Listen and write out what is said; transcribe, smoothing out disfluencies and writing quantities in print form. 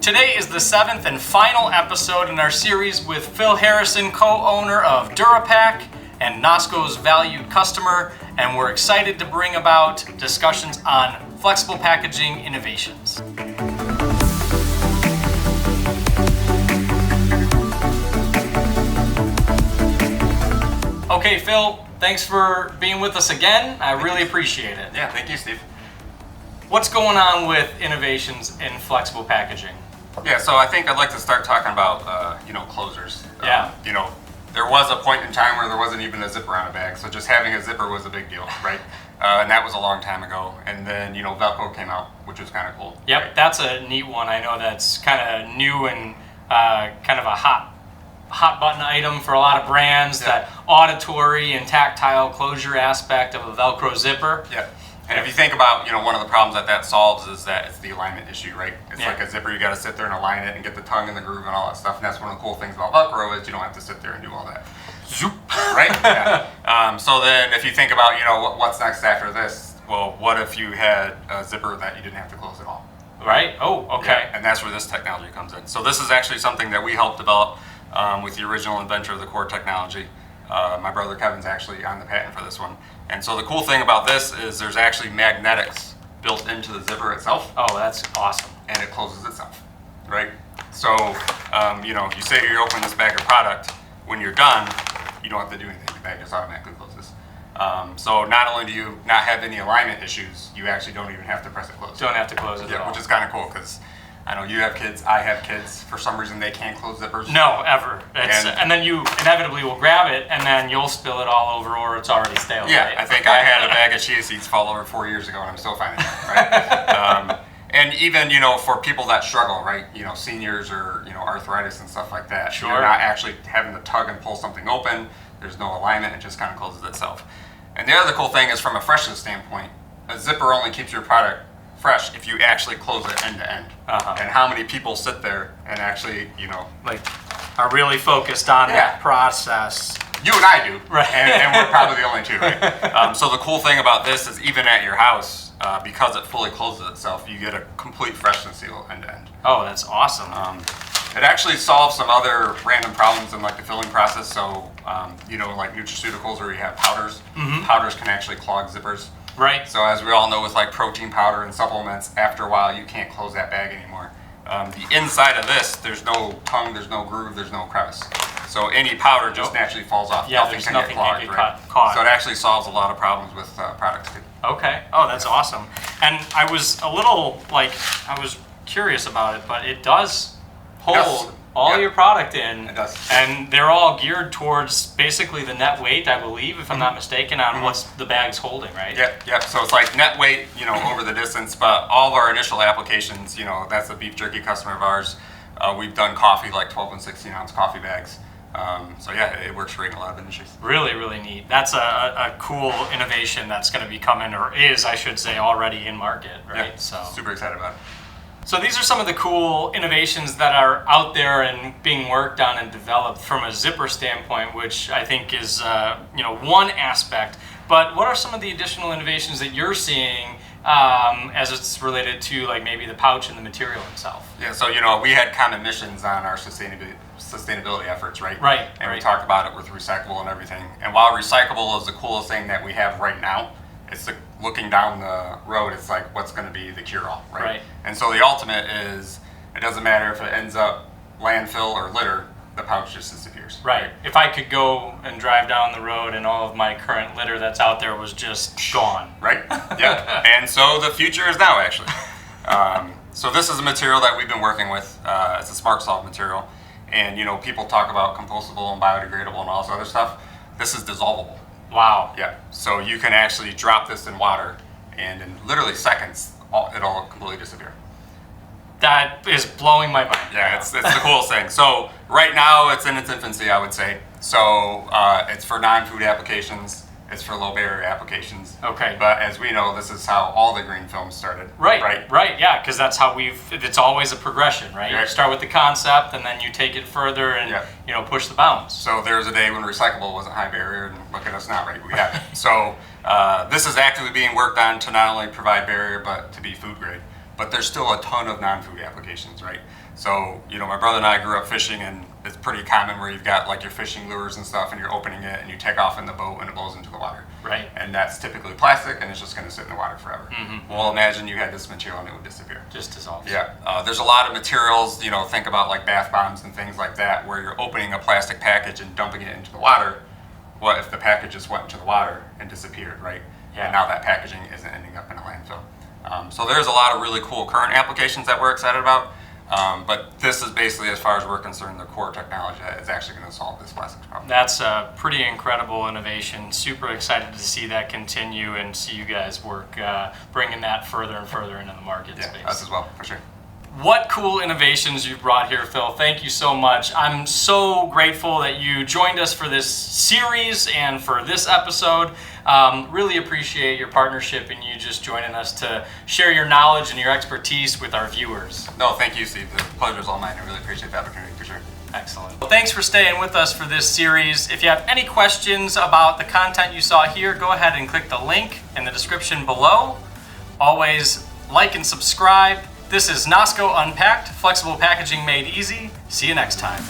Today is the 7th and final episode in our series with Phil Harrison, co-owner of Dura-Pack and Nosco's valued customer, and we're excited to bring about discussions on flexible packaging innovations. Okay, Phil, thanks for being with us again. I really appreciate it. Yeah, thank you, Steve. What's going on with innovations in flexible packaging? Yeah, so I think I'd like to start talking about, closers. Yeah. There was a point in time where there wasn't even a zipper on a bag, so just having a zipper was a big deal, right? And that was a long time ago. And then, Velcro came out, which was kind of cool. Yep, right? That's a neat one. I know that's kind of new and kind of a hot button item for a lot of brands, that auditory and tactile closure aspect of a Velcro zipper. Yeah. And if you think about, one of the problems that solves is that it's the alignment issue, right? It's like a zipper, you got to sit there and align it and get the tongue in the groove and all that stuff. And that's one of the cool things about Velcro is you don't have to sit there and do all that. Zoop, right? Yeah. So then if you think about, what's next after this? Well, what if you had a zipper that you didn't have to close at all? Right? Oh, okay. Yeah, and that's where this technology comes in. So this is actually something that we helped develop with the original inventor of the core technology. My brother Kevin's actually on the patent for this one. And so the cool thing about this is there's actually magnetics built into the zipper itself. Oh, that's awesome. And it closes itself, right? So, you say you open this bag of product, when you're done, you don't have to do anything. The bag just automatically closes. So not only do you not have any alignment issues, you actually don't even have to press it close. Don't have to close it at all. Which is kind of cool because I know you have kids, I have kids. For some reason, they can't close zippers. No, ever. And then you inevitably will grab it, and then you'll spill it all over, or it's already stale. Yeah, right? I think I had a bag of chia seeds fall over 4 years ago, and I'm still finding it. Right? And even for people that struggle, right? Seniors or arthritis and stuff like that. Sure. You're not actually having to tug and pull something open. There's no alignment. It just kind of closes itself. And the other cool thing is, from a freshness standpoint, a zipper only keeps your product fresh if you actually close it end to end. And how many people sit there and actually, are really focused on that process. You and I do, right? And we're probably the only two, right? So the cool thing about this is, even at your house, because it fully closes itself, you get a complete freshness seal end to end. Oh, that's awesome. It actually solves some other random problems in the filling process. So, like nutraceuticals, where you have powders. Powders can actually clog zippers. Right. So as we all know, with protein powder and supplements, after a while you can't close that bag anymore. The inside of this, there's no tongue, there's no groove, there's no crevice. So any powder just naturally falls off. Yeah, nothing can get clogged, right? Caught. So it actually solves a lot of problems with products too. Okay. Oh, that's awesome. And I was a little I was curious about it, but it does hold all your product in. It does. And they're all geared towards basically the net weight, I believe, if I'm not mistaken, on what's the bag's holding, right? Yep. So it's like net weight, over the distance, but all of our initial applications, that's a beef jerky customer of ours. We've done coffee, like 12 and 16 ounce coffee bags. It works great in a lot of industries. Really, really neat. That's a cool innovation that's going to be coming, or is, I should say, already in market, right? Yeah, so super excited about it. So these are some of the cool innovations that are out there and being worked on and developed from a zipper standpoint, which I think is one aspect. But what are some of the additional innovations that you're seeing as it's related to maybe the pouch and the material itself? Yeah, so we had common missions on our sustainability efforts, right? Right. And we talked about it with recyclable and everything. And while recyclable is the coolest thing that we have right now, it's looking down the road, it's like, what's going to be the cure-all, right? Right. And so the ultimate is, it doesn't matter if it ends up landfill or litter, the pouch just disappears. Right. If I could go and drive down the road and all of my current litter that's out there was just gone. Right. Yeah. And so the future is now, actually. So this is a material that we've been working with. It's a Smart Solve material. And, people talk about compostable and biodegradable and all this other stuff. This is dissolvable. Wow. Yeah. So you can actually drop this in water, and in literally seconds, it'll completely disappear. That is blowing my mind. Yeah, it's the coolest thing. So right now, it's in its infancy, I would say. So it's for non-food applications. It's for low barrier applications. Okay. But as we know, this is how all the green films started. Right. Yeah, because that's how it's always a progression, right? You start with the concept, and then you take it further and, push the bounds. So there was a day when recyclable wasn't high barrier, and look at us now, right? We have it. So this is actively being worked on to not only provide barrier, but to be food grade. but there's still a ton of non-food applications, right? So, my brother and I grew up fishing, and it's pretty common where you've got like your fishing lures and stuff, and you're opening it, and you take off in the boat, and it blows into the water. Right. And that's typically plastic, and it's just going to sit in the water forever. Well, imagine you had this material, and it would disappear. Just dissolves. Yeah. There's a lot of materials, think about like bath bombs and things like that, where you're opening a plastic package and dumping it into the water. What if the package just went into the water and disappeared, right? Yeah. And now that packaging isn't ending up in a landfill. So there's a lot of really cool current applications that we're excited about. But this is basically, as far as we're concerned, the core technology that is actually going to solve this plastics problem. That's a pretty incredible innovation. Super excited to see that continue and see you guys work bringing that further and further into the market space. Yeah, us as well, for sure. What cool innovations you've brought here, Phil. Thank you so much. I'm so grateful that you joined us for this series and for this episode. Really appreciate your partnership and you just joining us to share your knowledge and your expertise with our viewers. No, thank you, Steve. The pleasure's all mine. I really appreciate the opportunity, for sure. Excellent. Well, thanks for staying with us for this series. If you have any questions about the content you saw here, go ahead and click the link in the description below. Always like and subscribe. This is Nosco Unpacked, flexible packaging made easy. See you next time.